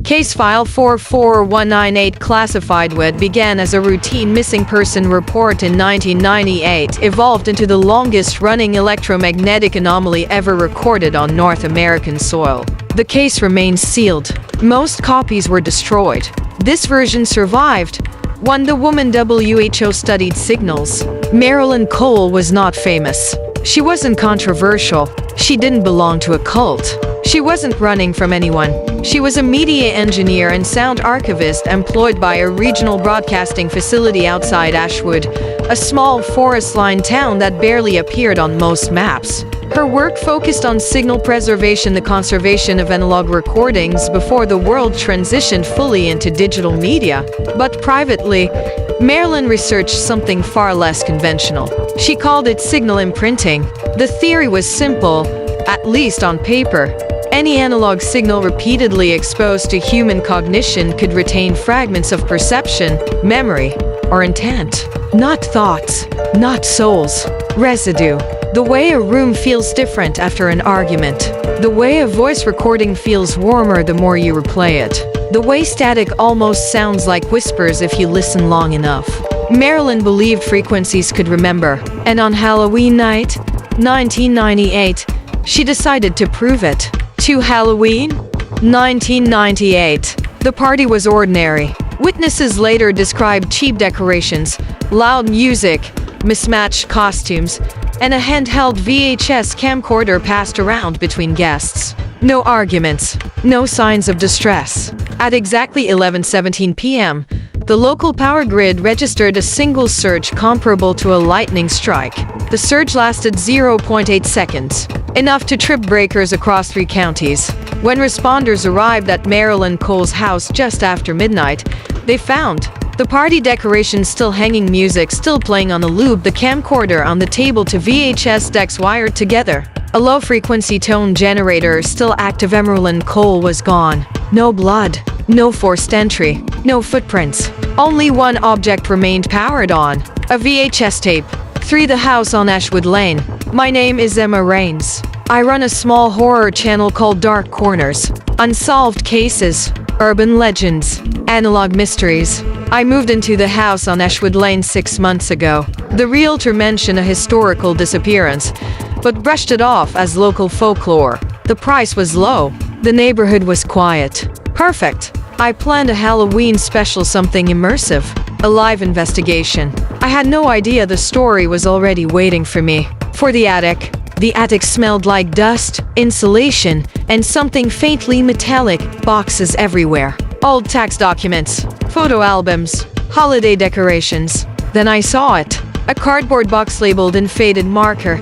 Case File 44198 classified WED began as a routine missing person report in 1998, evolved into the longest-running electromagnetic anomaly ever recorded on North American soil. The case remains sealed. Most copies were destroyed. This version survived. 1. The woman WHO studied signals. Marilyn Cole was not famous. She wasn't controversial. She didn't belong to a cult. She wasn't running from anyone. She was a media engineer and sound archivist employed by a regional broadcasting facility outside Ashwood, a small forest-lined town that barely appeared on most maps. Her work focused on signal preservation, the conservation of analog recordings before the world transitioned fully into digital media. But privately, Marilyn researched something far less conventional. She called it signal imprinting. The theory was simple, at least on paper. Any analog signal repeatedly exposed to human cognition could retain fragments of perception, memory, or intent. Not thoughts, not souls. Residue. The way a room feels different after an argument. The way a voice recording feels warmer the more you replay it. The way static almost sounds like whispers if you listen long enough. Marilyn believed frequencies could remember, and on Halloween night, 1998, she decided to prove it. To Halloween, 1998. The party was ordinary. Witnesses later described cheap decorations, loud music, mismatched costumes, and a handheld VHS camcorder passed around between guests. No arguments, no signs of distress. At exactly 11:17 p.m., the local power grid registered a single surge comparable to a lightning strike. The surge lasted 0.8 seconds, enough to trip breakers across 3 counties. When responders arrived at Marilyn Cole's house just after midnight, they found the party decorations still hanging, music still playing on a loop, the camcorder on the table to VHS decks wired together. A low-frequency tone generator still active. Marilyn Cole was gone. No blood, no forced entry, no footprints. Only one object remained powered on, a VHS tape. 3. The house on Ashwood Lane. My name is Emma Rains. I run a small horror channel called Dark Corners. Unsolved cases, urban legends, analog mysteries. I moved into the house on Ashwood Lane 6 months ago. The realtor mentioned a historical disappearance, but brushed it off as local folklore. The price was low. The neighborhood was quiet. Perfect. I planned a Halloween special, something immersive. A live investigation. I had no idea the story was already waiting for me. For the attic. The attic smelled like dust, insulation, and something faintly metallic. Boxes everywhere. Old tax documents, photo albums, holiday decorations. Then I saw it. A cardboard box labeled in faded marker.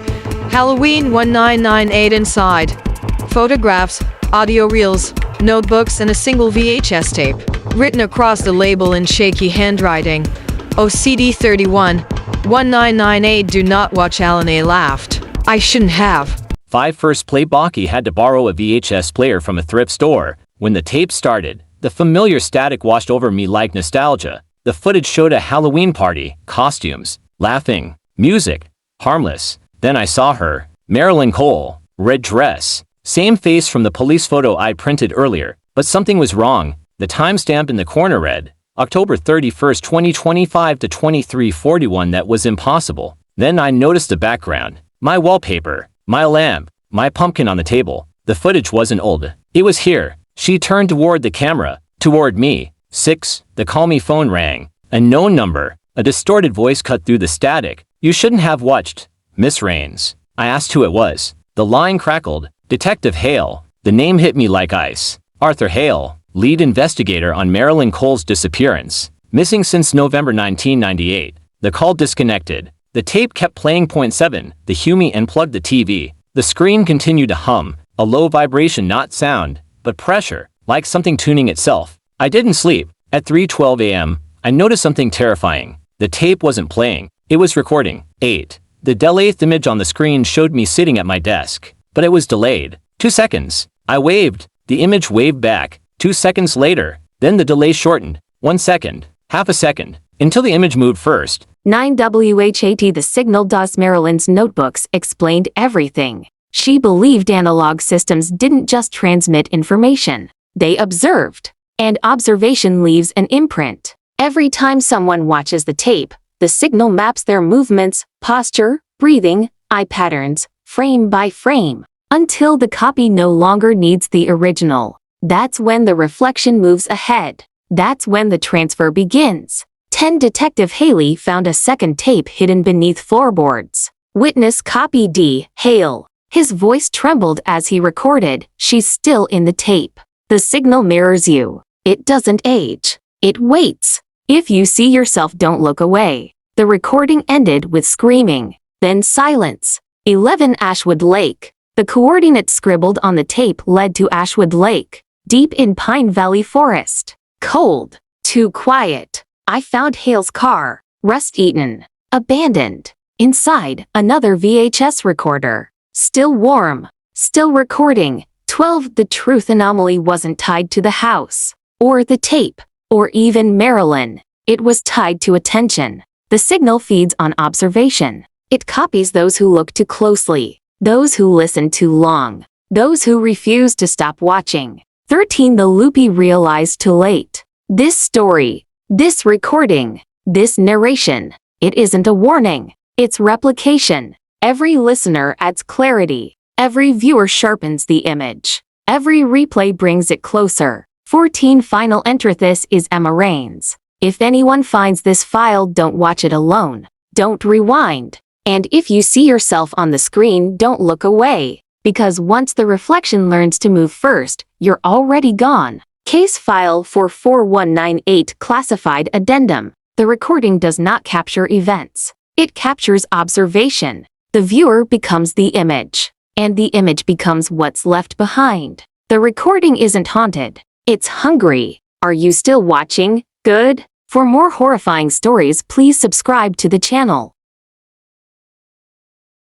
Halloween 1998 inside. Photographs, audio reels, notebooks, and a single VHS tape. Written across the label in shaky handwriting. OCD 31, 1998. Do not watch. Alan A. laughed. I shouldn't have. 5. First play. Baki had to borrow a VHS player from a thrift store. When the tape started, the familiar static washed over me like nostalgia. The footage showed a Halloween party, costumes, laughing, music, harmless. Then I saw her, Marilyn Cole, red dress, same face from the police photo I printed earlier, but something was wrong. The timestamp in the corner read, October 31st, 2025 to 23:41. That was impossible. Then I noticed the background, my wallpaper, my lamp, my pumpkin on the table. The footage wasn't old. It was here. She turned toward the camera, toward me. 6. The call me phone rang. A known number. A distorted voice cut through the static. You shouldn't have watched. Miss Rains. I asked who it was. The line crackled. Detective Hale. The name hit me like ice. Arthur Hale, lead investigator on Marilyn Cole's disappearance. Missing since November 1998. The call disconnected. The tape kept playing. Point 7. The Humie unplugged the TV. The screen continued to hum. A low vibration, not sound, but pressure, like something tuning itself. I didn't sleep. At 3:12 a.m., I noticed something terrifying. The tape wasn't playing. It was recording. 8. The delayed image on the screen showed me sitting at my desk, but it was delayed. 2 seconds. I waved. The image waved back. 2 seconds later. Then the delay shortened. 1 second. Half a second. Until the image moved first. 9 WHAT. The signal DOS. Marilyn's notebooks explained everything. She believed analog systems didn't just transmit information. They observed. And observation leaves an imprint. Every time someone watches the tape, the signal maps their movements, posture, breathing, eye patterns, frame by frame, until the copy no longer needs the original. That's when the reflection moves ahead. That's when the transfer begins. 10 Detective Haley found a second tape hidden beneath floorboards. Witness copy D. Hale. His voice trembled as he recorded, "She's still in the tape. The signal mirrors you. It doesn't age. It waits. If you see yourself, don't look away." The recording ended with screaming, then silence. 11 Ashwood Lake. The coordinates scribbled on the tape led to Ashwood Lake, deep in Pine Valley Forest. Cold. Too quiet. I found Hale's car, rust-eaten, abandoned. Inside, another VHS recorder. Still warm. Still recording. 12 The truth anomaly wasn't tied to the house, or the tape, or even Marilyn. It was tied to attention. The signal feeds on observation. It copies those who look too closely, those who listen too long, those who refuse to stop watching. 13 The loopy realized too late. This story, this recording, this narration, it isn't a warning. It's replication. Every listener adds clarity. Every viewer sharpens the image. Every replay brings it closer. 14 Final enter. This is Emma Rains. If anyone finds this file, don't watch it alone. Don't rewind. And if you see yourself on the screen, don't look away. Because once the reflection learns to move first, you're already gone. Case file 44198 classified addendum. The recording does not capture events. It captures observation. The viewer becomes the image. And the image becomes what's left behind. The recording isn't haunted. It's hungry. Are you still watching? Good. For more horrifying stories, please subscribe to the channel.